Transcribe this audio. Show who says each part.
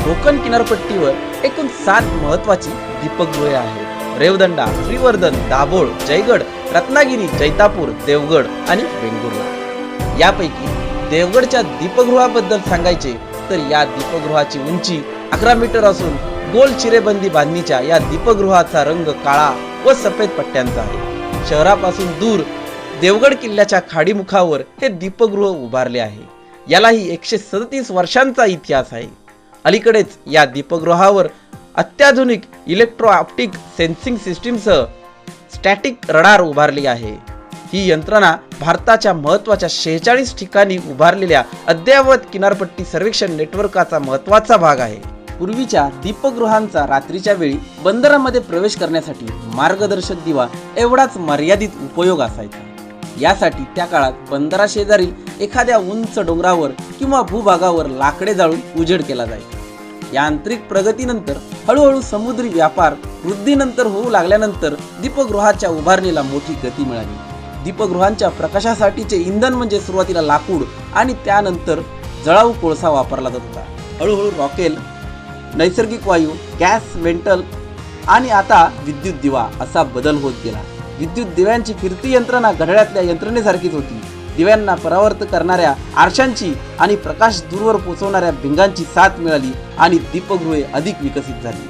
Speaker 1: कोकण किनारपट्टीवर एकूण 7 महत्वाची दीपगृहे आहेत. रेवदंडा, श्रीवर्धन, दाभोळ, जयगड, रत्नागिरी, जैतापूर, देवगड आणि वेंगुर्ला. यापैकी देवगडच्या दीपगृहाबद्दल सांगायचे तर या दीपगृहाची उंची 11 मीटर असून गोल चिरेबंदी बांधणीच्या या दीपगृहाचा रंग काळा व सफेद पट्ट्यांचा आहे. शहरापासून दूर देवगड किल्ल्याच्या खाडीमुखावर हे दीपगृह उभारले आहे. यालाही 137 वर्षांचा इतिहास आहे. अलीकडेच या दीपगृहावर अत्याधुनिक इलेक्ट्रो ऑप्टिक सेन्सिंग सिस्टीमसह स्टॅटिक रडार उभारली आहे. ही यंत्रणा भारताच्या महत्त्वाच्या 46 ठिकाणी उभारलेल्या अद्ययावत किनारपट्टी सर्वेक्षण नेटवर्कचा महत्त्वाचा भाग आहे. पूर्वीच्या दीपगृहांचा रात्रीच्या वेळी बंदरामध्ये प्रवेश करण्यासाठी मार्गदर्शक दिवा एवढाच मर्यादित उपयोग असायचा. यासाठी त्या काळात बंदराशेजारील एखाद्या उंच डोंगरावर किंवा भूभागावर लाकडे जाळून उजेड केला जायचा. यांत्रिक प्रगतीनंतर हळूहळू समुद्री व्यापार वृद्धीनंतर होऊ लागल्यानंतर दीपगृहाच्या उभारणीला मोठी गती मिळाली. दीपगृहांच्या प्रकाशासाठीचे इंधन म्हणजे सुरुवातीला लाकूड आणि त्यानंतर जळाऊ कोळसा वापरला जात होता. हळूहळू रॉकेल, नैसर्गिक वायू, गॅस, मेंटल आणि आता विद्युत दिवा असा बदल होत गेला. विद्युत दिव्यांची फिरती यंत्रणा घड्याळातल्या यंत्रणेसारखीच होती. दिव्यांना परावर्त करणाऱ्या आरशांची आणि प्रकाश दूरवर पोहोचवणाऱ्या भिंगांची साथ मिळाली आणि दीपगृहे अधिक विकसित झाली.